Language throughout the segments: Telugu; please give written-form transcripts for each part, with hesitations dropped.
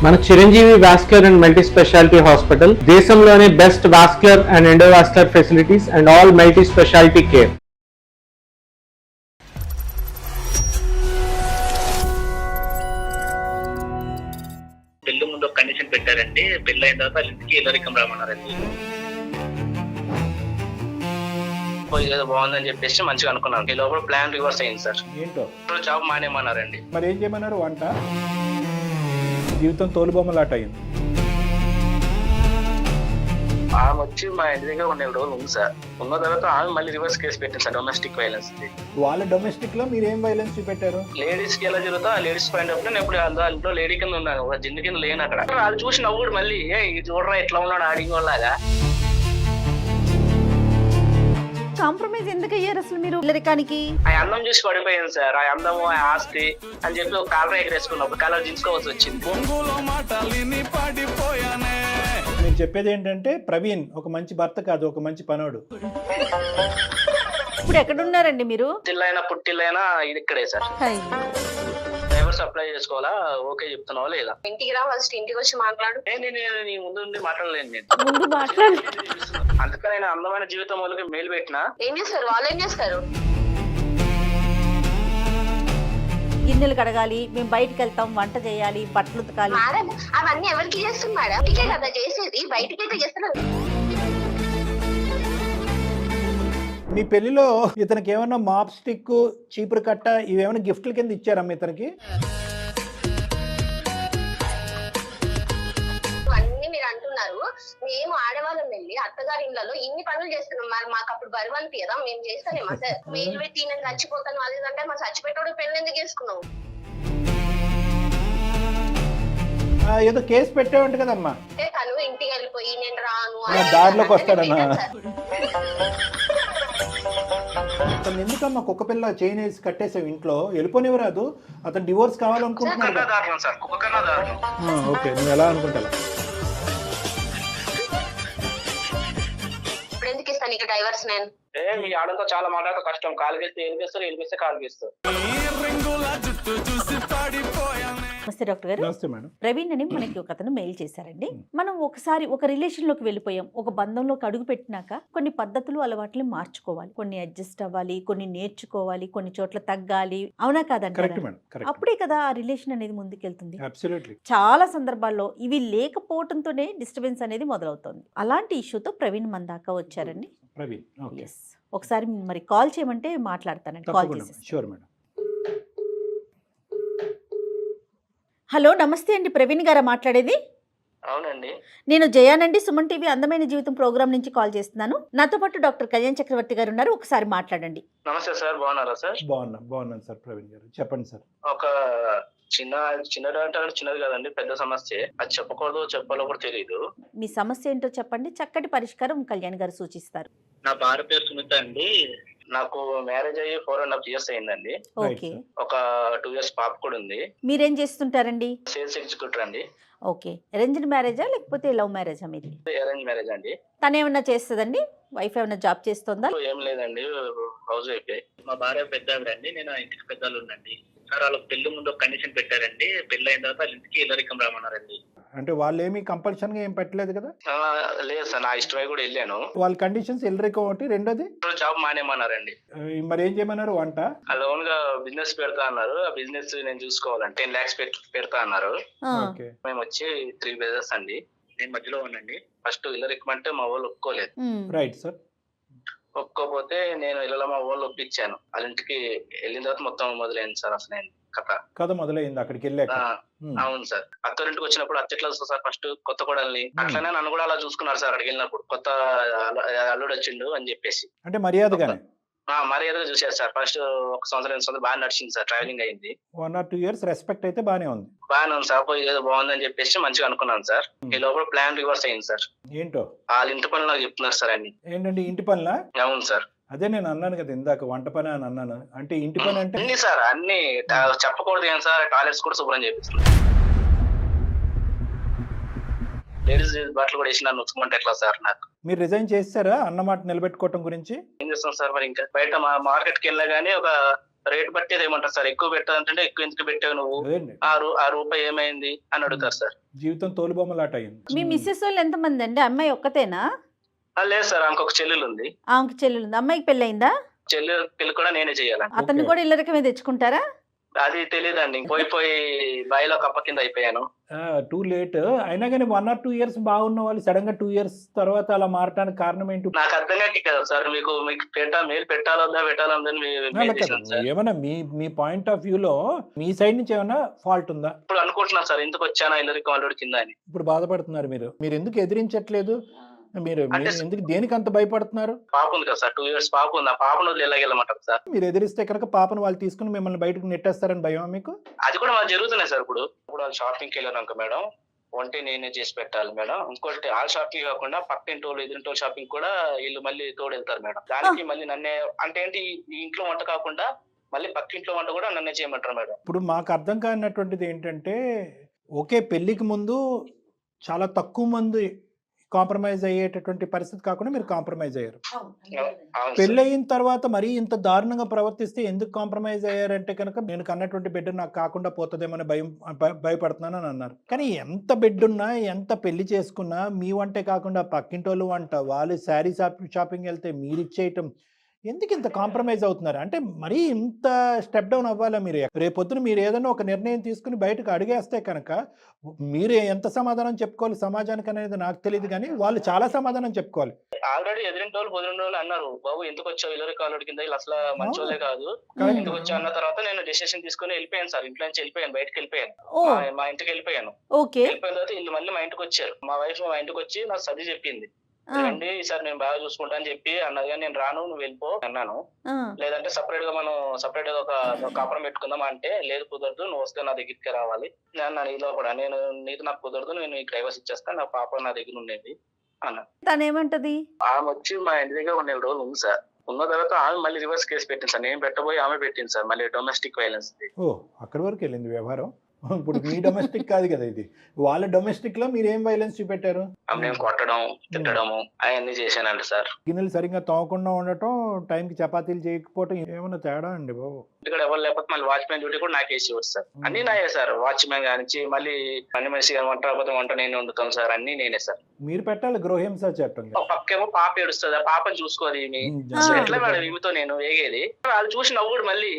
మన Chiranjeevi vascular and multi speciality hospital దేశంలోనే best vascular and endovascular facilities and all multi speciality care. పెళ్లి ముందు ఒక కండిషన్ పెట్టారండి, పెళ్లి అయిన తర్వాత వాళ్ళ ఇంటికి ఇల్లరికం రామన్నారండి. ఏదో బాగుందని చెప్పేసి మంచిగా అనుకున్నాను. ఈ లోపల ప్లాన్ రివర్స్ అయింది సార్. ఏంటో జాబ్ మానేమన్నారండి. మరి ఏం చేయమన్నారు? వంట జీవితం తోలుబొమ్మలాట అయింది. ఆమె వచ్చి మా ఇంటి దగ్గర 1 రోజులు ఉంది సార్. ఉన్న తర్వాత ఆమె మళ్ళీ రివర్స్ కేసు పెట్టింది సార్, డొమెస్టిక్ వైలెన్స్. వాళ్ళ డొమెస్టిక్ లో మీరు ఏం వైలెన్స్ చూపెట్టారు? లేడీస్ కి ఎలా జరుగుతా ఆ లేడీస్ పాయింట్ ఆఫ్ నేను ఎప్పుడు ఇంట్లో లేడీ కింద ఉన్నాను, ఒక జిన్ను కింద లేను అక్కడ. అది చూసి నవ్వుడు మళ్ళీ ఇది చూడరా ఎట్లా ఉన్నాడు ఆడింగ్ వాళ్ళగా. కాంప్రమైజ్ ఎందుకు అయ్యారు అసలు మీరు ఇల్లరికానికి? ఆ అందం చూసి పడిపోయింది సార్. ఆ అందము ఆ ఆస్తి అని చెప్పి ఒక కాలర్ ఎగరేసుకున్నప్పుడు కలర్ దించుకోవాల్సి వచ్చింది. మీరు చెప్పేది ఏంటంటే ప్రవీణ్ ఒక మంచి భర్త కాదు, ఒక మంచి పనోడు. ఇప్పుడు ఎక్కడున్నారండి మీరు? పుట్టిల్లైనా పుట్టిల్లైనా ఇది ఇక్కడే సార్. డైవర్స్ అప్లై చేసుకోవాలా? ఓకే చెప్తున్నావా లేదా? ఇంటికి రా, ఫస్ట్ ఇంటికి వచ్చి మాట్లాడు. నేను నీ ముందు నుండి మాట్లాడలేను నేను. ముందు మాట్లాడు. అందుకని నేను అందమైన జీవితం వాళ్ళకి మెయిల్ పెట్టినా. ఏం చేస్తారు వాళ్ళు? ఏం చేస్తారు? గిన్నెలు కడగాలి, మేము బయటకు వెళ్తాం, వంట చేయాలి, బట్టలు ఉతకాలి. మేడం అవన్నీ ఎవరికి చేస్తుంది మేడం? ఇంటికే కదా చేసేది, బయటికి అయితే చేస్తారు. మీ పెళ్లిలో ఇతనికి ఏమన్నా మాప్ స్టిక్, చీపురు కట్ట ఇవేమైనా గిఫ్ట్ల కింద ఇచ్చారమ్మా ఇతనికి? అన్ని మీరు అంటున్నారు. మేము ఆడవాళ్ళం వెళ్ళి అత్తగారి ఇళ్లలో ఇన్ని పనులు చేస్తున్నాం. మరి మాకు అప్పుడు బరువు అనిపించదా? మేము చేస్తానేమా సార్? మీరు పెట్టి నేను చచ్చిపోతాను అది అంటే మా చచ్చిపెట్టోడు పెళ్లి ఎందుకు చేసుకున్నావు? ఏదో కేసు పెట్టావంట కదమ్మా. తను ఇంటికి వెళ్ళిపోయి నేను రాను దారిలోకి వస్తాడన్నా. అతను ఎందుకమ్మా కుక్క పిల్ల చైన్ వేసి కట్టేసావు ఇంట్లో? వెళ్ళిపోనివ్వరాదు, అతను డివోర్స్ కావాలనుకుంటున్నాడు. ఓకే, నువ్వు ఎలా అనుకుంటావు? ఇప్పుడు ఎందుకు ఇస్తాను నీకు డైవర్స్? నేను మీ ఆడంతో చాలా మాట్లాడక కష్టం. కాలు వేస్తే ఏలిపిస్తారు, ఏలిపిస్తే కాలు వేస్తారు. నమస్తే డాక్టర్ గారు. నమస్తే మేడం. ప్రవీణ్ అని మనకి ఒక అతను మెయిల్ చేశారండి. మనం ఒకసారి ఒక రిలేషన్ లోకి వెళ్ళిపోయాం, ఒక బంధంలోకి అడుగు పెట్టినాక కొన్ని పద్ధతులు అలవాట్లు మార్చుకోవాలి, కొన్ని అడ్జస్ట్ అవ్వాలి, కొన్ని నేర్చుకోవాలి, కొన్ని చోట్ల తగ్గాలి. అవునా కాదంటారా? అప్పుడే కదా ఆ రిలేషన్ అనేది ముందుకెళ్తుంది. చాలా సందర్భాల్లో ఇవి లేకపోవడంతోనే డిస్టర్బెన్స్ అనేది మొదలవుతుంది. అలాంటి ఇష్యూతో ప్రవీణ్ మన దాకా వచ్చారండి. ఒకసారి మరి కాల్ చేయమంటే మాట్లాడతానండి. కాల్ చేసి. హలో, నమస్తే అండి. ప్రవీణ్ గారా మాట్లాడేది? అవునండి, నేను జయానండి, సుమన్ టీవీ అందమైన జీవితం ప్రోగ్రామ్ నుంచి కాల్ చేస్తున్నాను. నాతో పాటు డాక్టర్ కళ్యాణ్ చక్రవర్తి గారు ఉన్నారు, ఒకసారి మాట్లాడండి. నమస్తే సార్, బాగున్నారా సార్? బాగున్నాను సార్. ప్రవీణ్ గారు చెప్పండి సార్. ఒక చిన్నది అంటే చిన్నది కాదండి, పెద్ద సమస్య. అది చెప్పకూడదు, చెప్పాలో కూడా తెలియదు. మీ సమస్య ఏంటో చెప్పండి, చక్కటి పరిష్కారం కళ్యాణ్ గారు సూచిస్తారు. నా భార్య పేరు సునీత అండి. నాకు మ్యారేజ్ అయ్యి 4.5 years అయిందండి. ఓకే. ఒక 2 years పాప కూడా ఉంది. మీరేం చేస్తుంటారండి? సేల్స్ ఎగ్జిక్యూటివ్ అండి. ఓకే. అరేంజ్డ్ మ్యారేజా లేకపోతే లవ్ మ్యారేజా మీది? అరేంజ్ మ్యారేజ్ అండి. తను ఏమన్నా చేస్తుందండి? వైఫ్ ఏమన్నా జాబ్ చేస్తుందా? ఏం లేదండి, హౌస్ వైఫ్. మా భార్య పెద్ద అండి, నేను ఇంటికి పెద్దలు ఉండండి సార్. వాళ్ళకి పెళ్లి ముందు ఒక కండిషన్ పెట్టారండి, పెళ్లి అయిన తర్వాత వాళ్ళ ఇంటికి ఇల్లరికం రామన్నారండి. అంటే వాళ్ళు ఏమి కంపల్షన్ గా ఏం పెట్టలేదు కదా? లేదు సార్, నా ఇష్టమై కూడా వెళ్ళాను. వాళ్ళ కండిషన్స్ ఇల్లరికం ఒకటి, రెండోది జాబ్ మానేమన్నారండి. మరి ఏం చేయమన్నారు? వంట లోన్ గా బిజినెస్ పెడతా అన్నారు. ఆ బిజినెస్ నేను చూసుకోవాలంటే 10 lakhs పెడతా అన్నారు. మేము వచ్చి 3 brothers అండి, నేను మధ్యలో ఉన్నాండి. ఫస్ట్ ఇల్లరికం అంటే మా వాళ్ళు ఒప్పుకోలేదు. Right sir. ఒప్పుకోపోతే నేను ఇళ్ళలో మా వాళ్ళు ఒప్పించాను. వాళ్ళ ఇంటికి వెళ్ళిన తర్వాత మొత్తం మొదలైంది సార్. అసలు కథ మొదలైంది అక్కడికి వెళ్ళాక. అవును సార్. అత్తోరింటికి వచ్చినప్పుడు అత్త ఎట్లా చూస్తారు ఫస్ట్ కొత్త కోడల్ని, అట్లనే నన్ను కూడా అలా చూసుకున్నారు సార్. అక్కడికి వెళ్ళినప్పుడు కొత్త అల్లుడు వచ్చిండు అని చెప్పేసి అంటే మర్యాదగానే మర్యాదగా చూసారు సార్. ఫస్ట్ 1 సంవత్సరం బాగా నడిచింది సార్, ట్రావెలింగ్ అయింది. 1 or 2 years రెస్పెక్ట్ అయితే బానే ఉంది సార్. ఏదో బాగుందని చెప్పేసి మంచిగా అనుకున్నాను సార్. ఈ లోపల ప్లాన్ రివర్స్ అయింది సార్. ఏంటో వాళ్ళ ఇంటి పనులు నాకు చెప్తున్నారు సార్ అన్ని. ఏంటండి ఇంటి పనులా? అవును సార్. అదే నేను అన్నాను కదా ఇందాక, వంట పని అని అన్నాను. అంటే ఇంటి పని అంటే అన్ని సార్, అన్ని చెప్పకూడదు ఏం సార్. టాయిలెట్స్ కూడా శుభ్రం చేపిస్తున్నారు. లేడీస్ బట్టలు కూడా వేసి నన్ను ఉంచుకుంటే ఎట్లా సార్? నాకు మీరు రిజైన్ చేస్తారా అన్నమాట నిలబెట్టుకోవటం గురించి? ఏం చేస్తాం సార్ మరి? ఇంకా బయట మార్కెట్కి వెళ్ళా గానీ ఒక రేట్ బట్టి ఏమంటారు సార్, ఎక్కువ పెట్టాలంటే ఎక్కువ ఎందుకు పెట్టావు నువ్వు, అదేండి, ఆ రూపాయి ఏమైంది అని అడుగుతారు సార్. జీవితం తోలుబొమ్మలాట అయింది. మీ మిస్సెస్ వాళ్ళు ఎంతమంది అండి? అమ్మాయి ఒక్కతేనా? లేదు సార్, ఆమెకు ఒక చెల్లెలు ఉంది. ఆమెకి చెల్లెలు ఉంది. అమ్మాయికి పెళ్ళయిందా? చెల్లి పెళ్లి కూడా నేనే చేయాలి. అతన్ని కూడా ఇల్లరికమే తెచ్చుకుంటారా? అది తెలియదండి, పోయి బాయిలో కప్ప కింద అయిపోయాను. Too late. అయినా కానీ 1 or 2 years బాగున్న వాళ్ళు సడన్ గా 2 years తర్వాత అలా మారటానికి కారణం ఏంటి? నాకు అర్థం కాక కదా సార్, మీకు మీరు పెట్టాలొద్దా ఏమన్నా మీ పాయింట్ ఆఫ్ వ్యూ లో మీ సైడ్ నుంచి ఏమైనా ఫాల్ట్ ఉందా? ఇప్పుడు అనుకుంటున్నాను సార్, ఎందుకు వచ్చానా ఇల్లరికి వాళ్ళ కింద అని. ఇప్పుడు బాధపడుతున్నారు మీరు ఎందుకు ఎదిరించట్లేదు? మీరు ఎందుకు దేనికి అంత భయపడుతున్నారు? పాప ఉంది కదా సార్, 2 years పాప ఉంది. ఆ పాపను ఎలాగెళ్ళమంటారు సార్? మీరు ఎదిరిస్తే కనుక పాపను వాళ్ళు తీసుకుని మిమ్మల్ని బయటకు నెట్టేస్తారని భయం మీకు? అది కూడా మాకు జరుగుతున్నాయి సార్. ఇప్పుడు వాళ్ళు షాపింగ్కి వెళ్ళారు మేడం, వంటే నేనే చేసి పెట్టాలి మేడం. ఇంకోటి ఆ షాపింగ్ కాకుండా పక్కింటోళ్ళు ఎదురింటోళ్ళు షాపింగ్ కూడా వీళ్ళు మళ్ళీ తోడు వెళ్తారు మేడం. దానికి మళ్ళీ నన్నే అంటే ఏంటి, ఈ ఇంట్లో వంట కాకుండా మళ్ళీ పక్కింట్లో వంట కూడా నన్నే చేయమంటారు మేడం. ఇప్పుడు మాకు అర్థం కానటువంటిది ఏంటంటే, ఓకే పెళ్లికి ముందు చాలా తక్కువ మంది కాంప్రమైజ్ అయ్యేటటువంటి పరిస్థితి కాకుండా మీరు కాంప్రమైజ్ అయ్యారు. పెళ్ళి అయిన తర్వాత మరీ ఇంత దారుణంగా ప్రవర్తిస్తే ఎందుకు కాంప్రమైజ్ అయ్యారంటే కనుక నేను కన్నటువంటి బిడ్డ నాకు కాకుండా పోతుందేమని భయపడుతున్నాను అని అన్నారు. కానీ ఎంత బిడ్డ ఉన్నా ఎంత పెళ్లి చేసుకున్నా మీ వంటే కాకుండా పక్కింటోళ్ళు వంట, వాళ్ళు శారీ షాపింగ్ వెళ్తే మీరు ఇచ్చేయటం, ఎందుకు ఇంత కాంప్రమైజ్ అవుతున్నారు? అంటే మరీ ఇంత స్టెప్ డౌన్ అవ్వాలా మీరు? రేపొద్దున మీరు ఏదైనా ఒక నిర్ణయం తీసుకుని బయటకు అడిగేస్తే కనుక మీరు ఎంత సమాధానం చెప్పుకోవాలి సమాజానికి అనేది నాకు తెలియదు, కానీ వాళ్ళు చాలా సమాధానం చెప్పుకోవాలి. ఆల్రెడీ ఎదిరింటోళ్ళు పొదిరింటోళ్ళు అన్నారు, బాబు ఎందుకు వచ్చావు ఇల్లరి కాలుడి కింద, ఇలా అసలు మంచోళ్ళే కాదు, ఎందుకు వచ్చా అన్న తర్వాత నేను డిసిషన్ తీసుకుని వెళ్ళిపోయాను సార్. ఇంట్లో నుంచి వెళ్ళిపోయాను, బయటకు వెళ్ళిపోయాను, మా ఇంటికి వెళ్ళిపోయాను. వెళ్ళిపోయిన తర్వాత వీళ్ళు మళ్ళీ మా ఇంటికి వచ్చారు. మా వైఫ్ మా ఇంటికి వచ్చి నాకు సర్ది చెప్పింది, రండి ఈసారి నేను బాగా చూసుకుంటా అని చెప్పి అన్నది. కానీ నేను రాను, నువ్వు వెళ్ళిపో అన్నాను. లేదంటే సపరేట్ గా సపరేట్ గా ఒక కాపురం పెట్టుకుందాం అంటే, లేదు కుదరదు, నువ్వు వస్తే నా దగ్గరికి రావాలి నేను నీలో కూడా, నీకు నాకు కుదరదు, నేను నీకు డైవర్స్ ఇచ్చేస్తాను, నా పాప నా దగ్గర ఉండేది అన్న. తనేమంటది? ఆమె వచ్చి మా ఇంటి దగ్గర 1 నెల రోజులు ఉంది సార్. ఉన్న తర్వాత ఆమె మళ్ళీ రివర్స్ కేసు పెట్టింది సార్. నేను పెట్టబోయి ఆమె పెట్టింది సార్, మళ్ళీ డొమెస్టిక్ వైలెన్స్. అక్కడి వరకు వెళ్ళింది వ్యవహారం. ఇప్పుడు మీ డొమెస్టిక్ కాదు కదా ఇది, వాళ్ళ డొమెస్టిక్ లో మీరు ఏం వైలెన్స్ చూపెట్టారు? నేను కొట్టడం, తిట్టడము అవన్నీ చేశానండి సార్. గిన్నెలు సరిగ్గా తోమకుండా ఉండటం, టైంకి చపాతీలు చేయకపోవటం, ఏమన్నా తేడా అండి బాబు? ఇక్కడ ఎవరు లేకపోతే మళ్ళీ వాచ్మెన్ డ్యూటీ కూడా నాకేసి ఇవ్వదు సార్. అన్ని నాయే సార్, వాచ్మెన్ కానించి మళ్ళీ పని మనిషి వంట నేనే వండుతాను సార్, అన్ని నేనే సార్. మీరు పెట్టాలి గృహహింస చట్టం. పక్కేమో పాప ఏడుస్తుంది, ఆ పాపను చూసుకోదు. ఎట్లా మేడం ఈమెతో నేను వేగేది? వాళ్ళు చూసి నవ్వుడు మళ్ళీ,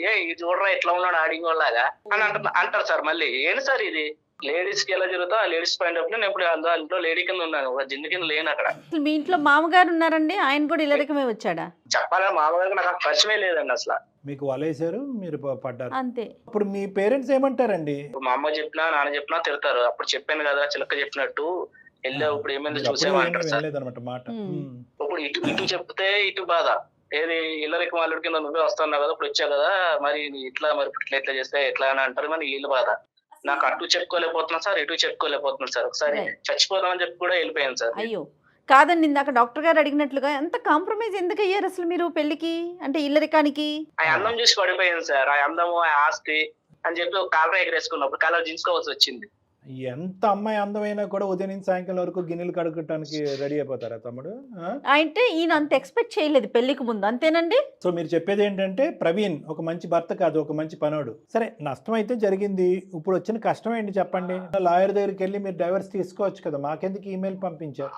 చూడరా ఎట్లా ఉన్నాడు ఆడింగోలాగా అని అంటారు సార్. మళ్ళీ ఏంటి సార్ ఇది, లేడీస్ కి ఎలా జరుగుతా లేడీస్ పాయింట్ ఆఫ్ నేను ఇప్పుడు ఇంట్లో లేడీ కింద ఉన్నాను, ఒక జిందు కింద లేను అక్కడ. మీ ఇంట్లో మామగారు ఉన్నారండి, ఆయన కూడా ఇల్లరికమే వచ్చాడా? చెప్పాలా, మామగారికి నాకు పరిచయమే లేదండి అసలు. మీకు వలేశారు, మీరు పడ్డారు అంతే. ఇప్పుడు మీ పేరెంట్స్ ఏమంటారండి? మా అమ్మ చెప్పినా నాన్న చెప్పినా తిడతారు. అప్పుడు చెప్పాను కదా చిలక చెప్పినట్టు, వెళ్ళావు ఇప్పుడు ఏమైంది చూసేమంటారు సార్. మాట ఇప్పుడు ఇటు చెప్తే ఇటు బాధ, ఏది ఇల్లరికి వాళ్ళ కింద నువ్వే వస్తున్నావు కదా, ఇప్పుడు వచ్చావు కదా, మరి ఇట్లా మరి ఇట్లా చేస్తే ఎట్లా అని అంటారు. మరి వీళ్ళు బాధ. నాకు అటు చెప్పుకోలేకపోతున్నా సార్, ఇటు చెప్పుకోలేకపోతున్నా సార్. ఒకసారి చచ్చిపోదామని చెప్పి కూడా వెళ్ళిపోయాను సార్. అయ్యో కాదండి, ఇందాక డాక్టర్ గారు అడిగినట్లుగా ఎంత కాంప్రమైజ్ ఎందుకు అయ్యారు అసలు మీరు పెళ్లికి, అంటే ఇల్లరికానికి? ఆ అందం చూసి పడిపోయాను సార్. ఆ అందము, ఆ ఆస్తి అని చెప్పి ఒక కాలర్ ఎగరేసుకున్నప్పుడు కాలర్ జీన్సుకోవాల్సి వచ్చింది. ఎంత అమ్మాయి అందమైనా కూడా ఉదయం నుంచి సాయంకాలం వరకు గిన్నెలు కడుక్కోవడానికి రెడీ అయిపోతారా తమ్ముడు? అంటే ఈయన అంత ఎక్స్పెక్ట్ చేయలేదు పెళ్లికి ముందు, అంతేనండి? సో మీరు చెప్పేది ఏంటంటే ప్రవీణ్ ఒక మంచి భర్త కాదు, ఒక మంచి పనోడు. సరే నష్టం అయితే జరిగింది, ఇప్పుడు వచ్చిన కష్టం ఏంటి చెప్పండి? లాయర్ దగ్గరికి వెళ్ళి మీరు డైవర్స్ తీసుకోవచ్చు కదా, మాకెందుకు ఈమెయిల్ పంపించారు?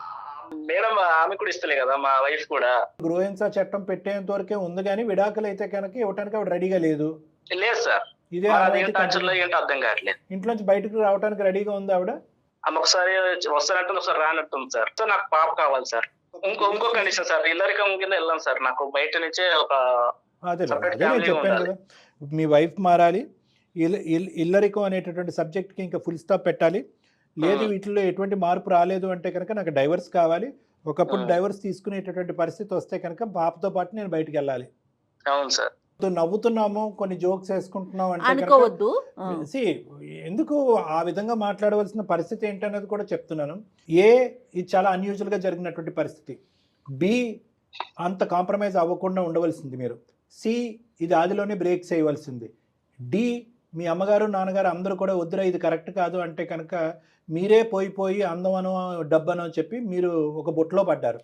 మేడం ఆమె కూడా ఇస్తలే కదా, మా వైఫ్ కూడా. గృహహింస చట్టం పెట్టేంత వరకే ఉంది, కానీ విడాకులు అయితే కనుక ఇవ్వడానికి ఆవిడ రెడీగా లేదు. లేదు సార్, ఇదే అర్థం కావట్లేదు. ఇంట్లోంచి బయటకు రావడానికి రెడీగా ఉంది ఆవిడ. ఆమె ఒకసారి వస్తానంటుంది, ఒకసారి రానట్టుంది సార్. సో నాకు పాప కావాలి సార్. ఇంకో కండిషన్ సార్, ఇల్లరికం కింద వెళ్ళాం సార్. నాకు బయట నుంచే ఒక అదే నేను చెప్పాను కదా, మీ వైఫ్ మారాలి, ఇల్లరికం అనేటటువంటి సబ్జెక్ట్కి ఇంకా ఫుల్ స్టాప్ పెట్టాలి. లేదు వీటిలో ఎటువంటి మార్పు రాలేదు అంటే కనుక నాకు డైవర్స్ కావాలి. ఒకప్పుడు డైవర్స్ తీసుకునేటటువంటి పరిస్థితి వస్తే కనుక పాపతో పాటు నేను బయటకు వెళ్ళాలి. అవును సార్. నవ్వుతున్నాము, కొన్ని జోక్స్ వేసుకుంటున్నాం అంటే అనుకోవద్దు. ఎందుకు ఆ విధంగా మాట్లాడవలసిన పరిస్థితి ఏంటనేది కూడా చెప్తున్నాను. ఇది చాలా అన్యూజువల్ గా జరిగినటువంటి పరిస్థితి. బి, అంత కాంప్రమైజ్ అవ్వకుండా ఉండవలసింది మీరు. సి, ఇది ఆదిలోనే బ్రేక్ చేయవలసింది. డి, మీ అమ్మగారు నాన్నగారు అందరూ కూడా వద్దురా ఇది కరెక్ట్ కాదు అంటే కనుక మీరే పోయి అందమనో డబ్బనో చెప్పి మీరు ఒక బొట్లో పడ్డారు.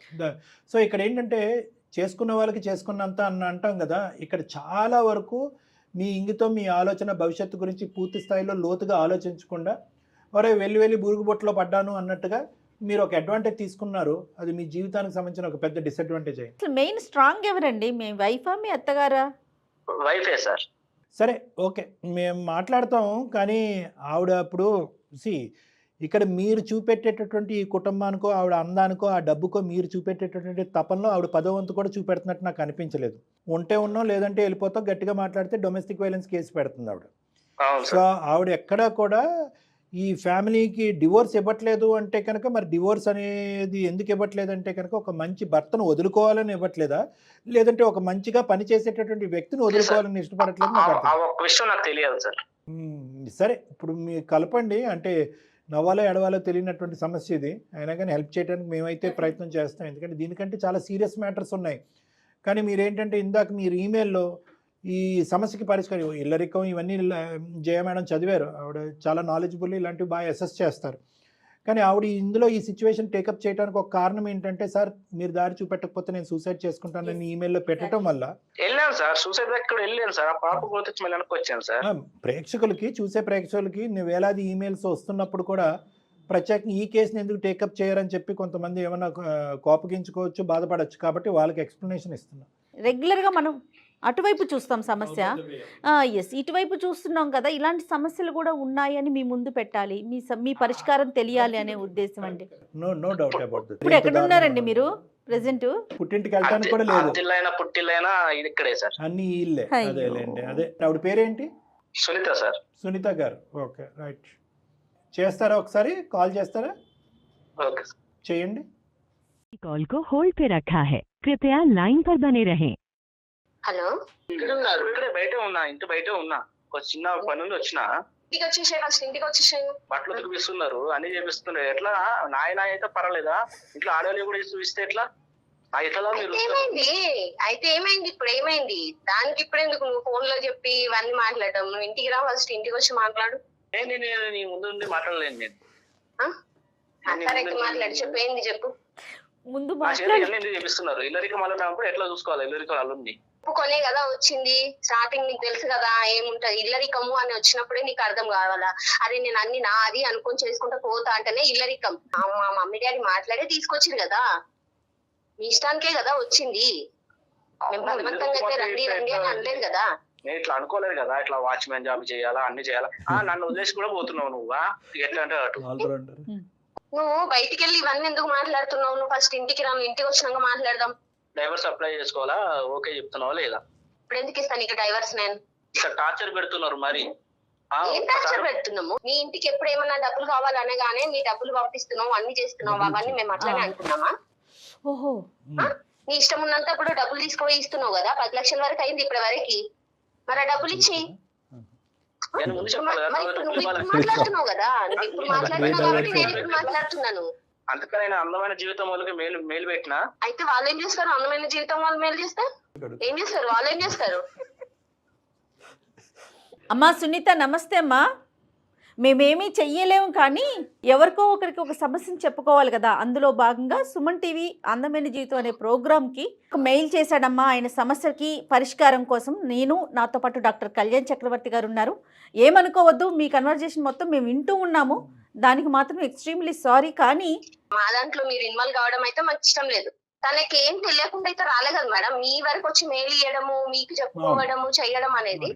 సో ఇక్కడ ఏంటంటే చేసుకున్న వాళ్ళకి చేసుకున్నంత అని అంటాం కదా, ఇక్కడ చాలా వరకు మీ ఇంగితో మీ ఆలోచన భవిష్యత్తు గురించి పూర్తి స్థాయిలో లోతుగా ఆలోచించకుండా ఒరే వెళ్ళి బురుగుబొట్టులో పడ్డాను అన్నట్టుగా మీరు ఒక అడ్వాంటేజ్ తీసుకున్నారు. అది మీ జీవితానికి సంబంధించిన ఒక పెద్ద డిసడ్వాంటేజ్ అయింది. అసలు మెయిన్ స్ట్రాంగ్ ఎవరండి, మీ వైఫా మీ అత్తగారా? వైఫే సార్. సరే ఓకే, మేము మాట్లాడతాము. కానీ ఆవిడ అప్పుడు ఇక్కడ మీరు చూపెట్టేటటువంటి ఈ కుటుంబానికో ఆవిడ అందానికో ఆ డబ్బుకో మీరు చూపెట్టేటటువంటి తపనలో ఆవిడ 10వ వంతు కూడా చూపెడుతున్నట్టు నాకు అనిపించలేదు. ఉంటే ఉన్నాం, లేదంటే వెళ్ళిపోతాం, గట్టిగా మాట్లాడితే డొమెస్టిక్ వైలెన్స్ కేసు పెడుతుంది ఆవిడ. సో ఆవిడ ఎక్కడా కూడా ఈ ఫ్యామిలీకి డివోర్స్ ఇవ్వట్లేదు అంటే కనుక, మరి డివోర్స్ అనేది ఎందుకు ఇవ్వట్లేదు అంటే కనుక ఒక మంచి భర్తను వదులుకోవాలని ఇవ్వట్లేదా, లేదంటే ఒక మంచిగా పనిచేసేటటువంటి వ్యక్తిని వదులుకోవాలని ఇష్టపడట్లేదు? నాకు తెలియదు సార్. సరే ఇప్పుడు మీరు కలపండి, అంటే నవ్వాలో ఎడవాలో తెలియనటువంటి సమస్య ఇది. అయినా కానీ హెల్ప్ చేయడానికి మేమైతే ప్రయత్నం చేస్తాం, ఎందుకంటే దీనికంటే చాలా సీరియస్ మ్యాటర్స్ ఉన్నాయి. కానీ మీరేంటంటే ఇందాక మీరు ఈమెయిల్లో ఈ సమస్యకి పరిష్కారం ఇల్లరికం ఇవన్నీ జయ మేడం చదివారు, ఆవిడ చాలా నాలెడ్జబుల్, ఇలాంటివి బాగా అసెస్ చేస్తారు. కానీ ఆవిడ ఇందులో ఈ సిచ్యువేషన్ టేకప్ చేయడానికి ఒక కారణం ఏంటంటే, సార్ మీరు దారి చూపెట్టకపోతే నేను సూసైడ్ చేసుకుంటానని ఈమెయిల్లో పెట్టడం వల్ల వెళ్ళాను సార్, సూసైడ్ ఎక్కడ వెళ్ళాను సార్, ఆ పాప గురించి మళ్ళీ వచ్చాను సార్. ప్రేక్షకులకి చూసే ప్రేక్షకులకి వేలాది ఈమెయిల్స్ వస్తున్నప్పుడు కూడా ప్రత్యేకంగా ఈ కేసుని ఎందుకు టేకప్ చేయరని చెప్పి కొంతమంది ఏమన్నా కోపగించుకోవచ్చు, బాధపడచ్చు. కాబట్టి వాళ్ళకి ఎక్స్ప్లెనేషన్ ఇస్తున్నాం. రెగ్యులర్గా మనం అటువైపు చూస్తాం సమస్య, ఎస్ ఇటువైపు చూస్తున్నాం కదా, ఇలాంటి సమస్యలు కూడా ఉన్నాయని మీ ముందు పెట్టాలి, మీ పరిష్కారం తెలియాలి అనే ఉద్దేశం అండి. No doubt about. ఇప్పుడు ఎక్కడ ఉన్నారండి మీరు ప్రెసెంట్? పుట్టింటికి వెళ్ళడానికి కూడా లేదు, పుట్టిల్లైనా ఇక్కడే సార్, అన్ని ఇల్లే. అదేలేండి. అదే ఆవిడ పేరేంటి? సునీత సార్. సునీత గారు. Okay right. చేస్తారా, ఒకసారి కాల్ చేస్తారా? ఓకే చేయండి. कॉल को होल्ड पे रखा है, कृपया लाइन पर बने रहें. హలో, ఇక్కడే బయట ఉన్నా, ఇంటి బయట ఉన్నా, ఒక చిన్న పని నుండి వచ్చిన. ఇంటికి వచ్చేసాను, అసలు ఇంటికి వచ్చేసాను. బట్టలు చూపిస్తున్నారు, అన్ని చేపిస్తున్నారు. ఎట్లా నాయన అయితే పర్వాలేదా, ఇంట్లో ఆడవాళ్ళు కూడా చూపిస్తే ఎట్లా? ఎట్లా మీరు అయితే ఏమైంది ఇప్పుడు? ఏమైంది దానికి? ఇప్పుడు ఎందుకు నువ్వు ఫోన్ లో చెప్పి ఇవన్నీ మాట్లాడటం? నువ్వు ఇంటికి రా, ఫస్ట్ ఇంటికి వచ్చి మాట్లాడు. నేను నీ ముందు మాట్లాడలేను. నేను మాట్లాడు, చెప్పు, ఏంది చెప్పు. ముందు చేపిస్తున్నారు. ఇల్లరికం అన్నప్పుడు ఎట్లా చూసుకోవాలి? ఇల్లరికం అల్లుంది కొనే కదా వచ్చింది. స్టార్టింగ్ నీకు తెలుసు కదా ఏముంటది. ఇల్లరికము అని వచ్చినప్పుడే నీకు అర్థం కావాలా? అరే నేను అన్ని నాది అనుకొని చేసుకుంటా పోతా అంటేనే ఇల్లరికం. మా మమ్మీ డాడీ మాట్లాడే తీసుకొచ్చింది కదా, మీ ఇష్టానికే కదా వచ్చింది. మేము బలవంతంగా అయితే రండి రండి అని అనలేదు కదా. నేను ఇట్లా అనుకోలేదు కదా, ఇట్లా వాచ్మెన్ జాబ్ చేయాలా, అన్ని చేయాలా. నన్ను వదిలేసి కూడా పోతున్నావు నువ్వు. ఎట్లా అంటే అటు నువ్వు బయటికి వెళ్ళి ఇవన్నీ ఎందుకు మాట్లాడుతున్నావు? నువ్వు ఫస్ట్ ఇంటికి రా, ఇంటికి వచ్చినాక మాట్లాడదాం. డైవర్స్ అప్లై చేసుకోవాలా? ఓకే చెప్తున్నావా లేదా? ఇప్పుడు ఎందుకు ఇస్తాను నీకు డైవర్స్? నేను టార్చర్ పెడుతున్నారు. మరి ఏం టార్చర్ పెడుతున్నాము? మీ ఇంటికి ఎప్పుడు ఏమన్నా డబ్బులు కావాలనగానే మీ డబ్బులు పంపిస్తున్నావు, అన్ని చేస్తున్నావు, అవన్నీ మేము అట్లానే అనుకున్నామా? ఓహో, నీ ఇష్టం ఉన్నంతప్పుడు డబ్బులు తీసుకుపోయి ఇస్తున్నావు కదా. 10 లక్షల వరకు అయింది ఇప్పటి వరకు. మరి ఆ డబ్బులు ఇచ్చి మాట్లాడుతున్నావు కదా. నువ్వు ఇప్పుడు మాట్లాడుతున్నావు కాబట్టి నేను ఇప్పుడు మాట్లాడుతున్నాను. అందుకని నేను అందమైన జీవితం వాళ్ళకి మేలు పెట్టినా. అయితే వాళ్ళు ఏం చేస్తారు? అందమైన జీవితం వాళ్ళు మేలు చేస్తారు. ఏం చేస్తారు వాళ్ళు? ఏం చేస్తారు? అమ్మా సునీత నమస్తే అమ్మా. మేమేమీ చెయ్యలేము, కానీ ఎవరికో ఒకరికి ఒక సమస్యను చెప్పుకోవాలి కదా. అందులో భాగంగా సుమన్ టీవీ అందమైన జీవితం అనే ప్రోగ్రామ్కి ఒక మెయిల్ చేశాడమ్మా. ఆయన సమస్యకి పరిష్కారం కోసం నాతో పాటు డాక్టర్ కళ్యాణ్ చక్రవర్తి గారు ఉన్నారు. ఏమనుకోవద్దు, మీ కన్వర్జేషన్ మొత్తం మేము వింటూ ఉన్నాము, దానికి మాత్రం ఎక్స్ట్రీమ్లీ సారీ. కానీ మా దాంట్లో మీరు ఇన్వాల్వ్ కావడం అయితే మాకు ఇష్టం లేదు. తనకి ఏం తెలియకుండా అయితే రాలే కదా మేడం. మీ వరకు వచ్చి మెయిల్ ఇవ్వడము, మీకు చెప్పుకోవడము, చేయడం అనేది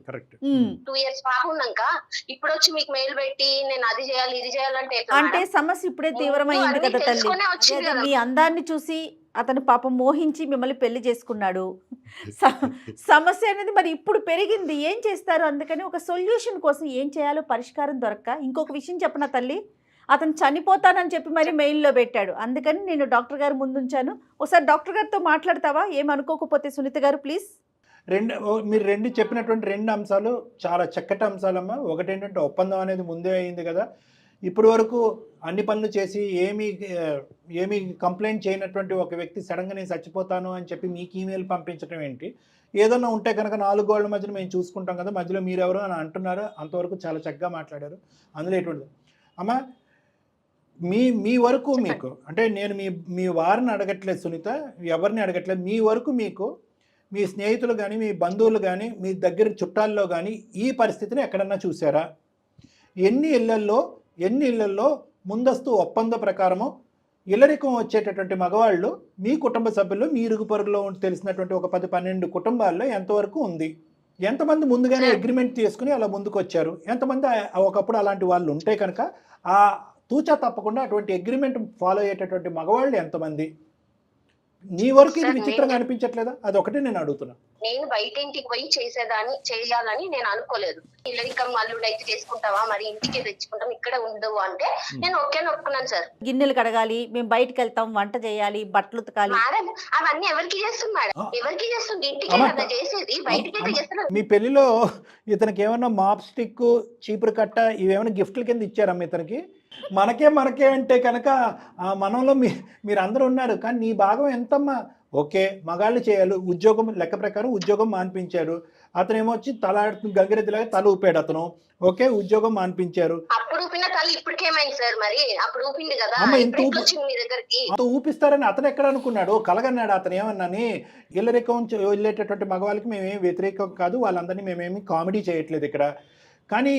2 years పాప ఉన్నాక ఇప్పుడు వచ్చి మీకు మెయిల్ పెట్టి నేను అది చేయాలి ఇది చేయాలంటే అంటే సమస్య ఇప్పుడే తీవ్రమైంది కదా తల్లి. మీ అందాన్ని చూసి అతను పాపం మోహించి మిమ్మల్ని పెళ్లి చేసుకున్నాడు. సమస్య అనేది మరి ఇప్పుడు పెరిగింది, ఏం చేస్తారు? అందుకని ఒక సొల్యూషన్ కోసం ఏం చేయాలో పరిష్కారం దొరక్క, ఇంకొక విషయం చెప్పనా తల్లి, అతను చనిపోతానని చెప్పి మరి మెయిల్లో పెట్టాడు. అందుకని నేను డాక్టర్ గారు ముందుంచాను. ఒకసారి డాక్టర్ గారితో మాట్లాడతావా? ఏమనుకోకపోతే సునీత గారు ప్లీజ్. మీరు చెప్పినటువంటి 2 అంశాలు చాలా చక్కటి అంశాలమ్మా. ఒకటి ఏంటంటే ఒప్పందం అనేది ముందే అయింది కదా. ఇప్పటి వరకు అన్ని పనులు చేసి ఏమీ కంప్లైంట్ చేయనటువంటి ఒక వ్యక్తి సడన్గా నేను చచ్చిపోతాను అని చెప్పి మీకు ఈమెయిల్ పంపించడం ఏంటి? ఏదన్నా ఉంటే కనుక 4 గోళ్ల మధ్యన మేము చూసుకుంటాం కదా, మధ్యలో మీరెవరు అని అంటున్నారు. అంతవరకు చాలా చక్కగా మాట్లాడారు. అందులో ఎటువంటి అమ్మా మీ వరకు మీకు అంటే నేను మీ వారిని అడగట్లేదు సునీత, ఎవరిని అడగట్లేదు. మీ వరకు మీకు మీ స్నేహితులు కానీ మీ బంధువులు కానీ మీ దగ్గర చుట్టాల్లో కానీ ఈ పరిస్థితిని ఎక్కడన్నా చూసారా? ఎన్ని ఇళ్లల్లో ముందస్తు ఒప్పంద ప్రకారము ఇల్లరికం వచ్చేటటువంటి మగవాళ్ళు మీ కుటుంబ సభ్యులు మీ ఇరుగు పొరుగులో తెలిసినటువంటి ఒక 10-12 కుటుంబాల్లో ఎంతవరకు ఉంది? ఎంతమంది ముందుగానే అగ్రిమెంట్ చేసుకుని అలా ముందుకు వచ్చారు? ఎంతమంది ఒకప్పుడు అలాంటి వాళ్ళు ఉంటే కనుక ఆ తూచా తప్పకుండా అటువంటి అగ్రిమెంట్ ఫాలో అయ్యేటటువంటి మగవాళ్ళు ఎంతమంది? నీ వరకు ఇది విచిత్రంగా అనిపించట్లేదా? అదొకటి నేను అడుగుతున్నా. నేను బయట ఇంటికి పోయి చేయాలని నేను అనుకోలేదు. ఇల్లరికం అల్లుడు అయితే చేసుకుంటావా, మరి ఇంటికి తెచ్చుకుంటాం, ఇక్కడ ఉండవు అంటే నేను ఒప్పుకున్నాను సార్. గిన్నెలు కడగాలి, మేము బయటకు వెళ్తాం, వంట చేయాలి, బట్టలు ఉతకాలి. మేడం అవన్నీ ఎవరికి చేస్తుంది మేడం? ఎవరికి చేస్తుంది? ఇంటికే కదా చేసేది, బయటకి అయితే చేస్తున్నారు. మీ పెళ్లిలో ఇతనికి ఏమన్నా మాప్ స్టిక్, చీపురు కట్ట ఇవేమైనా గిఫ్ట్ల కింద ఇచ్చారమ్మా ఇతనికి? మనకే అంటే కనుక మనంలో మీరు అందరూ ఉన్నారు, కానీ నీ భాగం ఎంతమ్మా? ఓకే, మగాళ్ళు చేయాలి, ఉద్యోగం లెక్క ప్రకారం ఉద్యోగం మాన్పించారు. అతనేమో వచ్చి గంగిరెద్దులాగా తల ఊపాడు అతను. ఓకే, ఉద్యోగం మాన్పించారు. అప్పుడు ఊపిన తల ఇప్పటికేమైంది సార్? మరి అప్పుడు ఊపింది కదా, వచ్చింది మీ దగ్గరికి. ఊపిస్తారని అతను ఎక్కడ అనుకున్నాడు? కలగన్నాడు అతను ఏమన్నాని? ఇల్లరికం వెళ్ళేటటువంటి మగవాళ్ళకి మేమేం వ్యతిరేకం కాదు, వాళ్ళందరినీ మేమేమి కామెడీ చేయట్లేదు ఇక్కడ. కానీ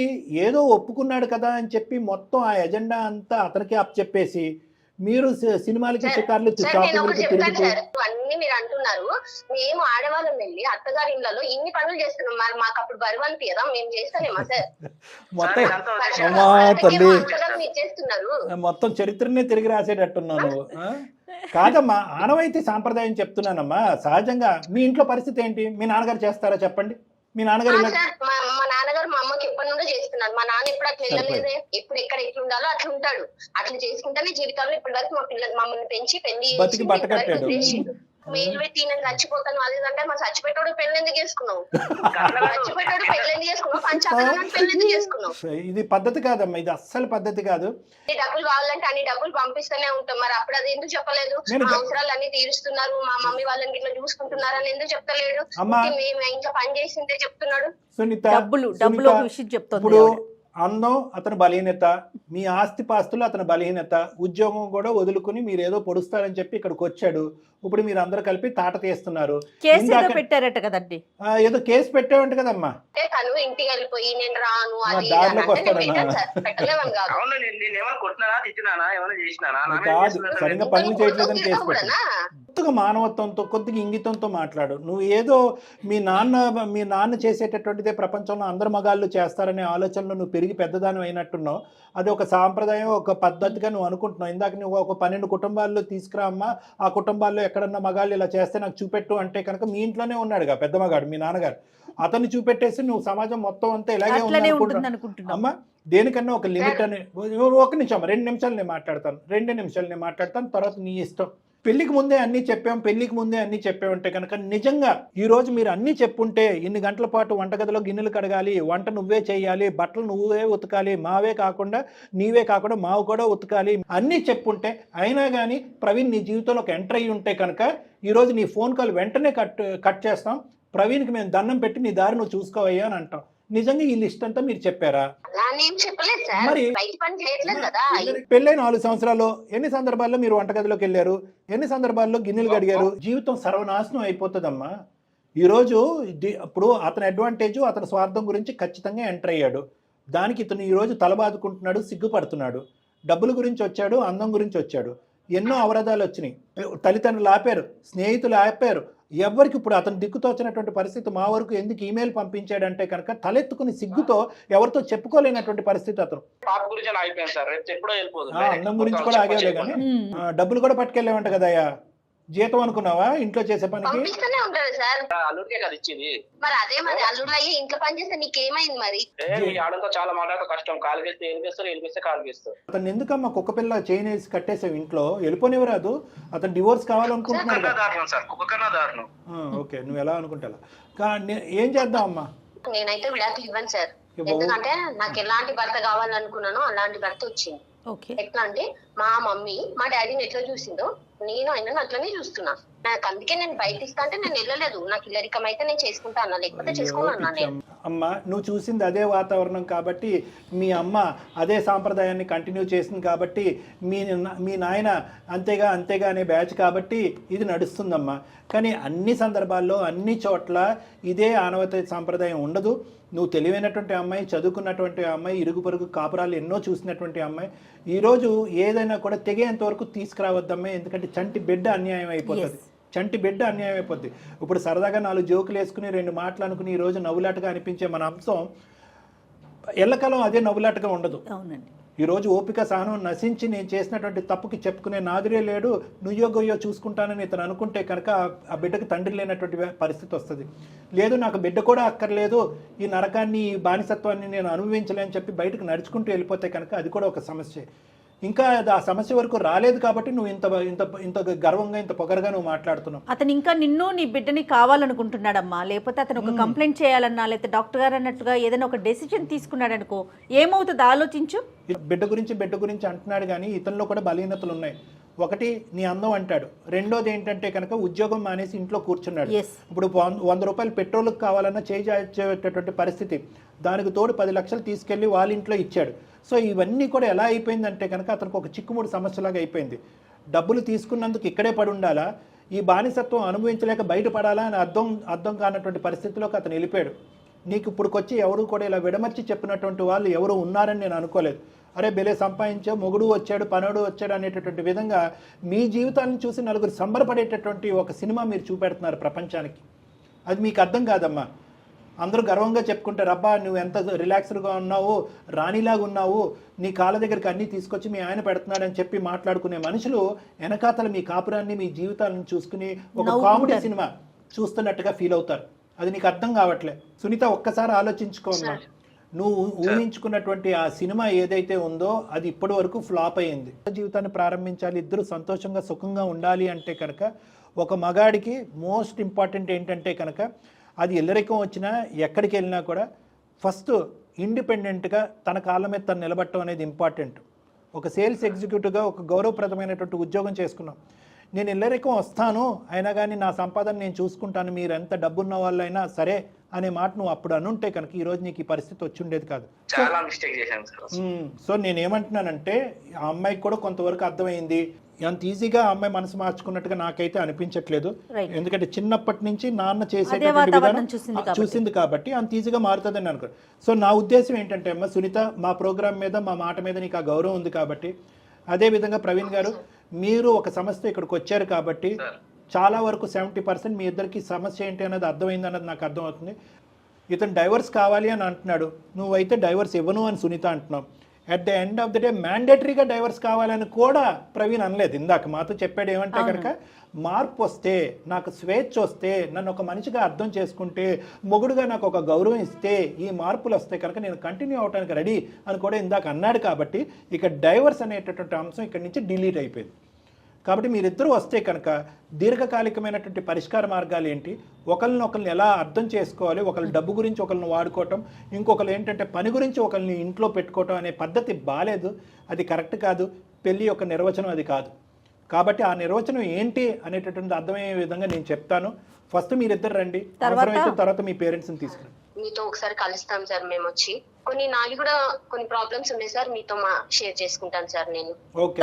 ఏదో ఒప్పుకున్నాడు కదా అని చెప్పి మొత్తం ఆ ఎజెండా అంతా అతనికి చెప్పేసి మీరు సినిమాలకి షికార్లు అన్ని మీరు అంటున్నారు. మేము ఆడవాళ్ళం వెళ్ళి అత్తగారి ఇళ్లలో ఇన్ని పనులు చేస్తున్నాం, మరి మాకు అప్పుడు బరువంతి కదా, మేము చేస్తానేమా సార్? మొత్తం చరిత్రనే తిరిగి రాసేటట్టున్నాను. కాదమ్మా, ఆనవాయితీ సాంప్రదాయం చెప్తున్నానమ్మా. సహజంగా మీ ఇంట్లో పరిస్థితి ఏంటి? మీ నాన్నగారు చేస్తారా చెప్పండి? మీ నాన్నగారు మా నాన్నగారు మా అమ్మకి ఎప్పటి నుండో చేస్తున్నారు. మా నాన్న ఇప్పుడు అట్లా వెళ్ళలేదే. ఎప్పుడు ఎక్కడ ఎట్లా ఉండాలో అట్లా ఉంటాడు. అట్లా చేసుకుంటానే జీవితంలో ఇప్పటి వరకు మా పిల్లలు మమ్మల్ని పెంచి పెళ్లి మేలు పెట్టి నేను చచ్చిపోతాను అది అంటే మా చచ్చిపెట్టాడు పెళ్లి ఎందుకు చేసుకున్నావు? చచ్చిపెట్టాడు పెళ్లి ఎందుకు చేసుకున్నావు? పంచాయతీ పెళ్లి ఎందుకు చేసుకున్నావు? ఇది పద్ధతి కాదమ్మా, ఇది అస్సలు పద్ధతి కాదు. డబ్బులు కావాలంటే అన్ని డబ్బులు పంపిస్తూనే ఉంటాం, మరి అప్పుడు అది ఎందుకు చెప్పలేదు? మా అవసరాలు అన్ని తీరుస్తున్నారు, మా మమ్మీ వాళ్ళని ఇట్లా చూసుకుంటున్నారు అని ఎందుకు చెప్తలేడు? మేము ఇంట్లో పని చేసిందే చెప్తున్నాడు. డబ్బులు విషయం చెప్తుంది. అందం అతని బలహీనత, మీ ఆస్తి పాస్తులు అతని బలహీనత, ఉద్యోగం కూడా వదులుకుని మీరు ఏదో పొడుస్తారని చెప్పి ఇక్కడికి వచ్చాడు. ఇప్పుడు మీరు అందరూ కలిపి తాట తీస్తున్నారు. పెట్టారట కదండి, ఏదో కేసు పెట్టావంట కదమ్మా. ఇంటికి వెళ్ళిపోయి నేను రాను దారిలోకి వస్తాడన్నా కాదు, సరిగ్గా పనులు చేయట్లేదని కేసు పెట్టాను. కొద్దిగా మానవత్వంతో, కొద్దిగా ఇంగితంతో మాట్లాడు. నువ్వు ఏదో మీ నాన్న చేసేటటువంటిదే ప్రపంచంలో అందరు మగాళ్ళు చేస్తారనే ఆలోచనలో నువ్వు పెరిగి పెద్దదానం అయినట్టున్నావు. అది ఒక సాంప్రదాయం, ఒక పద్ధతిగా నువ్వు అనుకుంటున్నావు. ఇందాక నువ్వు ఒక 12 కుటుంబాల్లో తీసుకురా అమ్మా, ఆ కుటుంబాల్లో ఎక్కడన్నా మగాళ్ళు ఇలా చేస్తే నాకు చూపెట్టు అంటే కనుక మీ ఇంట్లోనే ఉన్నాడుగా పెద్ద మగాడు మీ నాన్నగారు. అతన్ని చూపెట్టేసి నువ్వు సమాజం మొత్తం అంతా ఇలాగే ఉంది అమ్మా. దేనికన్నా ఒక లిమిట్ అని. ఒక నిమిషం, 2 నిమిషాలు నేను మాట్లాడతాను, 2 నిమిషాలు నేను మాట్లాడతాను, తర్వాత నీ ఇష్టం. పెళ్లికి ముందే అన్నీ చెప్పామంటే కనుక నిజంగా ఈరోజు మీరు అన్నీ చెప్పుంటే, ఇన్ని గంటల పాటు వంటగదిలో గిన్నెలు కడగాలి, వంట నువ్వే చేయాలి, బట్టలు నువ్వే ఉతకాలి, నీవే కాకుండా మావు కూడా ఉతకాలి, అన్నీ చెప్పుంటే, అయినా కానీ ప్రవీణ్ నీ జీవితంలోకి ఎంటర్ అయ్యి ఉంటే కనుక ఈరోజు నీ ఫోన్ కాల్ వెంటనే కట్ చేస్తాం, ప్రవీణ్కి మేము దండం పెట్టి నీ దారి నువ్వు చూసుకోవయ్యా అని అంటాం. నిజంగా ఈ లిస్ట్ అంతా మీరు చెప్పారా? మరి పెళ్ళై 4 సంవత్సరాలు ఎన్ని సందర్భాల్లో మీరు వంటగదిలోకి వెళ్ళారు? ఎన్ని సందర్భాల్లో గిన్నెలు కడిగారు? జీవితం సర్వనాశనం అయిపోతుందమ్మా. ఈరోజు ఇప్పుడు అతని అడ్వాంటేజ్, అతని స్వార్థం గురించి ఖచ్చితంగా ఎంటర్ అయ్యాడు. దానికి ఇతను ఈరోజు తలబాదుకుంటున్నాడు, సిగ్గుపడుతున్నాడు. డబ్బుల గురించి వచ్చాడు, అందం గురించి వచ్చాడు, ఎన్నో అవరోధాలు వచ్చినాయి. తల్లిదండ్రులు ఆపారు, స్నేహితులు ఆపారు, ఎవరికి ఇప్పుడు అతను దిక్కుతోచినటువంటి పరిస్థితి. మా వరకు ఎందుకు ఈమెయిల్ పంపించాడంటే కనుక తలెత్తుకుని సిగ్గుతో ఎవరితో చెప్పుకోలేనటువంటి పరిస్థితి అతను. అన్నం గురించి కూడా ఆగేలే కానీ డబ్బులు కూడా పట్టుకెళ్ళేవంట కదయ్యా. జీతం అనుకున్నావా ఇంట్లో చేసే పనికి? అతను ఎందుకమ్మా కుక్క పిల్ల చైన్ వేసి కట్టేసావు ఇంట్లో? వెళ్ళిపోనివ్వరాదు, అతను డివోర్స్ కావాలనుకుంటున్నాడు. ఓకే, నువ్వు ఎలా అనుకుంటా. ఏం చేద్దాం అమ్మా? నేనైతే విడాకులు ఇవ్వను సార్, ఎందుకంటే నాకు ఎలాంటి భర్త కావాలనుకున్నానో అలాంటి భర్త వచ్చింది. ఎట్లా అంటే మా మమ్మీ మా డాడీని ఎట్లా చూసిందో నేను ఆయన అట్లనే చూస్తున్నా. నాకు అందుకే నేను బయట ఇస్తా అంటే నేను వెళ్ళలేదు. నాకు ఇల్లరికం అయితే నేను చేసుకుంటా అన్నా, లేకపోతే చేసుకోను అన్నా నేను. అమ్మ నువ్వు చూసింది అదే వాతావరణం కాబట్టి, మీ అమ్మ అదే సాంప్రదాయాన్ని కంటిన్యూ చేసింది కాబట్టి, మీ నాయన అంతేగా అనే బ్యాచ్ కాబట్టి ఇది నడుస్తుందమ్మా. కానీ అన్ని సందర్భాల్లో అన్ని చోట్ల ఇదే ఆనవత సాంప్రదాయం ఉండదు. నువ్వు తెలివైనటువంటి అమ్మాయి, చదువుకున్నటువంటి అమ్మాయి, ఇరుగు పొరుగు కాపురాలు ఎన్నో చూసినటువంటి అమ్మాయి, ఈరోజు ఏదైనా కూడా తెగేంత వరకు తీసుకురావద్దమ్మా. ఎందుకంటే చంటి బిడ్డ అన్యాయం అయిపోతుంది, చంటి బిడ్డ అన్యాయం అయిపోద్ది. ఇప్పుడు సరదాగా 4 జోకులు వేసుకుని 2 మాటలు అనుకుని ఈరోజు నవ్వులాటగా అనిపించే మన అంశం ఎల్లకాలం అదే నవ్వులాటగా ఉండదు. ఈరోజు ఓపిక సహనం నశించి నేను చేసినటువంటి తప్పుకి చెప్పుకునే నాదురే లేడు, నుయ్యో గొయ్యో చూసుకుంటానని ఇతను అనుకుంటే కనుక ఆ బిడ్డకి తండ్రి లేనటువంటి పరిస్థితి వస్తుంది. లేదు నాకు బిడ్డ కూడా అక్కర్లేదు, ఈ నరకాన్ని ఈ బానిసత్వాన్ని నేను అనుభవించలేని చెప్పి బయటకు నడుచుకుంటూ వెళ్ళిపోతే కనుక అది కూడా ఒక సమస్య. ఇంకా ఆ సమస్య వరకు రాలేదు కాబట్టి నువ్వు ఇంత గర్వంగా ఇంత పొగరగా నువ్వు మాట్లాడుతున్నావు. అతను ఇంకా నిన్ను నీ బిడ్డని కావాలనుకుంటున్నాడమ్మా, లేకపోతే అతను ఒక కంప్లైంట్ చేయాలన్నా, లేకపోతే డాక్టర్ గారు అన్నట్టుగా ఏదైనా ఒక డెసిషన్ తీసుకున్నాడు అనుకో, ఏమవుతుంది ఆలోచించు. బిడ్డ గురించి అంటున్నాడు కానీ ఇతనిలో కూడా బలహీనతలు ఉన్నాయి. ఒకటి నీ అందం అంటాడు, రెండోది ఏంటంటే కనుక ఉద్యోగం మానేసి ఇంట్లో కూర్చున్నాడు. ఇప్పుడు 100 రూపాయలు పెట్రోల్కి కావాలన్నా చేసేటటువంటి పరిస్థితి, దానికి తోడు 10 లక్షలు తీసుకెళ్లి వాళ్ళ ఇంట్లో ఇచ్చాడు. సో ఇవన్నీ కూడా ఎలా అయిపోయిందంటే కనుక అతనికి ఒక చిక్కుముడి సమస్యలాగా అయిపోయింది. డబ్బులు తీసుకున్నందుకు ఇక్కడే పడి ఉండాలా, ఈ బానిసత్వం అనుభవించలేక బయటపడాలా అని అర్థం కానటువంటి పరిస్థితిలోకి అతను వెళ్ళిపోయాడు. నీకు ఇప్పుడుకొచ్చి ఎవరు కూడా ఇలా విడమర్చి చెప్పినటువంటి వాళ్ళు ఎవరు ఉన్నారని నేను అనుకోలేదు. అరే బెలే సంపాదించా, మొగుడు వచ్చాడు, పనుడు వచ్చాడు అనేటటువంటి విధంగా మీ జీవితాలను చూసి నలుగురు సంబరపడేటటువంటి ఒక సినిమా మీరు చూపెడుతున్నారు ప్రపంచానికి. అది మీకు అర్థం కాదమ్మా. అందరూ గర్వంగా చెప్పుకుంటారు, అబ్బా నువ్వు ఎంత రిలాక్స్డ్గా ఉన్నావు, రాణిలాగా ఉన్నావు, నీ కాళ్ళ దగ్గరికి అన్నీ తీసుకొచ్చి మీ ఆయన పెడుతున్నాడని చెప్పి మాట్లాడుకునే మనుషులు వెనకాతల మీ కాపురాన్ని, మీ జీవితాలను చూసుకుని ఒక కామెడీ సినిమా చూస్తున్నట్టుగా ఫీల్ అవుతారు. అది నీకు అర్థం కావట్లే. సునీత ఒక్కసారి ఆలోచించుకోమ్మా. నువ్వు ఊహించుకున్నటువంటి ఆ సినిమా ఏదైతే ఉందో అది ఇప్పటి వరకు ఫ్లాప్ అయ్యింది. జీవితాన్ని ప్రారంభించాలి, ఇద్దరు సంతోషంగా సుఖంగా ఉండాలి అంటే కనుక ఒక మగాడికి మోస్ట్ ఇంపార్టెంట్ ఏంటంటే కనుక అది ఎల్లరికం వచ్చినా ఎక్కడికి వెళ్ళినా కూడా ఫస్ట్ ఇండిపెండెంట్గా తన కాళ్ళ మీద తను నిలబడటం అనేది ఇంపార్టెంట్. ఒక సేల్స్ ఎగ్జిక్యూటివ్గా ఒక గౌరవప్రదమైనటువంటి ఉద్యోగం చేసుకున్నాం. నేను ఎల్లరికం వస్తాను అయినా కానీ నా సంపాదన నేను చూసుకుంటాను, మీరు ఎంత డబ్బున్న వాళ్ళైనా సరే అనే మాట నువ్వు అప్పుడు అనుంటే కనుక ఈ రోజు నీకు ఈ పరిస్థితి వచ్చి ఉండేది కాదు. సో నేనేమంటున్నానంటే ఆ అమ్మాయికి కూడా కొంతవరకు అర్థమైంది. అంత ఈజీగా ఆ అమ్మాయి మనసు మార్చుకున్నట్టుగా నాకైతే అనిపించట్లేదు. ఎందుకంటే చిన్నప్పటి నుంచి నాన్న చేసేటువంటి విధానం చూసింది కాబట్టి అంత ఈజీగా మారుతుందని అనుకో. సో నా ఉద్దేశం ఏంటంటే అమ్మ సునీత, మా ప్రోగ్రామ్ మీద మా మాట మీద నీకు ఆ గౌరవం ఉంది కాబట్టి, అదేవిధంగా ప్రవీణ్ గారు మీరు ఒక సమస్య ఇక్కడికి వచ్చారు కాబట్టి చాలా వరకు 70% మీ ఇద్దరికి సమస్య ఏంటి అన్నది అర్థమైంది అన్నది నాకు అర్థమవుతుంది. ఇతను డైవర్స్ కావాలి అని అంటున్నాడు, నువ్వైతే డైవర్స్ ఇవ్వను అని సునీత అంటున్నావు. At the end of the day మ్యాండేటరీగా డైవర్స్ కావాలని కూడా ప్రవీణ్ అనలేదు. ఇందాక మాతో చెప్పాడు ఏమంటే కనుక మార్పు వస్తే, నాకు స్వేచ్ఛ వస్తే, నన్ను ఒక మనిషిగా అర్థం చేసుకుంటే, మొగుడుగా నాకు ఒక గౌరవం ఇస్తే, ఈ మార్పులు వస్తే కనుక నేను కంటిన్యూ అవడానికి రెడీ అని కూడా ఇందాక అన్నాడు. కాబట్టి ఇక డైవర్స్ అనేటటువంటి అంశం ఇక్కడి నుంచి డిలీట్ అయిపోయింది. కాబట్టి మీరిద్దరూ వస్తే కనుక దీర్ఘకాలికమైనటువంటి పరిష్కార మార్గాలు ఏంటి, ఒకరిని ఎలా అర్థం చేసుకోవాలి, ఒకరి డబ్బు గురించి ఒకరిని వాడుకోవటం, ఇంకొకరు ఏంటంటే పని గురించి ఒకరిని ఇంట్లో పెట్టుకోవటం అనే పద్ధతి బాలేదు, అది కరెక్ట్ కాదు. పెళ్లి యొక్క నిర్వచనం అది కాదు. కాబట్టి ఆ నిర్వచనం ఏంటి అనేటటువంటి అర్థమయ్యే విధంగా నేను చెప్తాను. ఫస్ట్ మీరిద్దరు రండి, తర్వాత మీ పేరెంట్స్ని తీసుకురండి. మీతో ఒకసారి కలుస్తాం సార్. మేము వచ్చి నాది కూడా కొన్ని ప్రాబ్లమ్స్ ఉన్నాయి సార్, మీతో షేర్ చేసుకుంటాను సార్ నేను.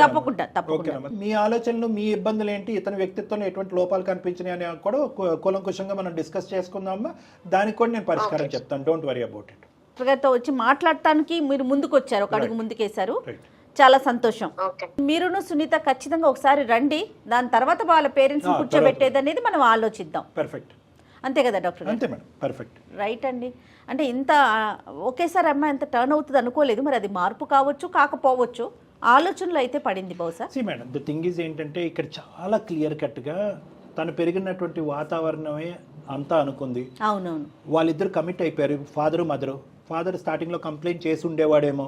తప్పకుండా. మీ ఆలోచనలు, మీ ఇబ్బందులు ఏంటి, ఇతని వ్యక్తిత్వంలో ఎటువంటి లోపాలు కనిపించినాయి అని కూడా కూలంకుషంగా మనం డిస్కస్ చేసుకుందామా. దానికి కూడా నేను పరిష్కారం చెప్తాను. Don't worry about it. గారితో వచ్చి మాట్లాడటానికి మీరు ముందుకు వచ్చారు, ఒక అడుగు ముందుకేశారు, చాలా సంతోషం. మీరును సునీత ఖచ్చితంగా ఒకసారి రండి, దాని తర్వాత వాళ్ళ పేరెంట్స్ కూర్చోబెట్టేది అనేది మనం ఆలోచిద్దాం. పర్ఫెక్ట్. అంతే కదా డాక్టర్? అంతే మేడం, పర్ఫెక్ట్. రైట్ అండి. అంటే ఇంత ఒకేసారి అమ్మాయి ఎంత టర్న్ అవుతుంది అనుకోలేదు. మరి అది మార్పు కావచ్చు, కాకపోవచ్చు, ఆలోచనలు అయితే పడింది బహుశా. మేడం ద థింగ్ ఈజ్ ఏంటంటే ఇక్కడ చాలా క్లియర్ కట్గా తను పెరిగినటువంటి వాతావరణమే అంతా అనుకుంది. అవునవును. వాళ్ళిద్దరు కమిట్ అయిపోయారు, ఫాదరు మదరు. ఫాదర్ స్టార్టింగ్ లో కంప్లైంట్ చేసి ఉండేవాడేమో,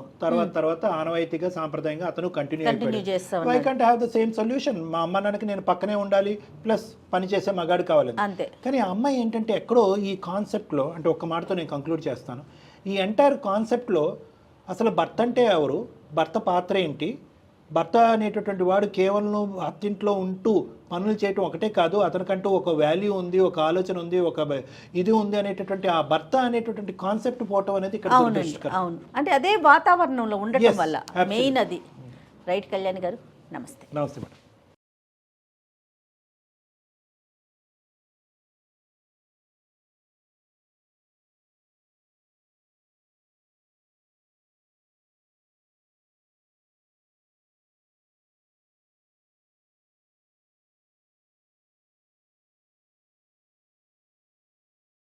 తర్వాత ఆనవాయితీగా సాంప్రదాయంగా అతను కంటిన్యూ అయిపోయాడు. I can't have the same solution. మా అమ్మ నాన్నకి నేను పక్కనే ఉండాలి, ప్లస్ పని చేసే మగాడు కావాలి. కానీ ఆ అమ్మాయి ఏంటంటే ఎక్కడో ఈ కాన్సెప్ట్లో, అంటే ఒక్క మాటతో నేను కంక్లూడ్ చేస్తాను, ఈ ఎంటైర్ కాన్సెప్ట్లో అసలు భర్త అంటే ఎవరు, భర్త పాత్ర ఏంటి, భర్త అనేటటువంటి వాడు కేవలం అత్తింట్లో ఉంటూ పనులు చేయటం ఒకటే కాదు, అతనికంటూ ఒక వాల్యూ ఉంది, ఒక ఆలోచన ఉంది, ఒక ఇది ఉంది అనేటటువంటి ఆ భర్త అనేటటువంటి కాన్సెప్ట్ పోవటం అనేది ఇక్కడ అవునండి, దురదృష్టకరం. అవును. అంటే అదే వాతావరణంలో ఉండటం Yes, వల్ల absolutely. మెయిన్ అది. రైట్ కళ్యాణ్ గారు, నమస్తే. నమస్తే మేడం.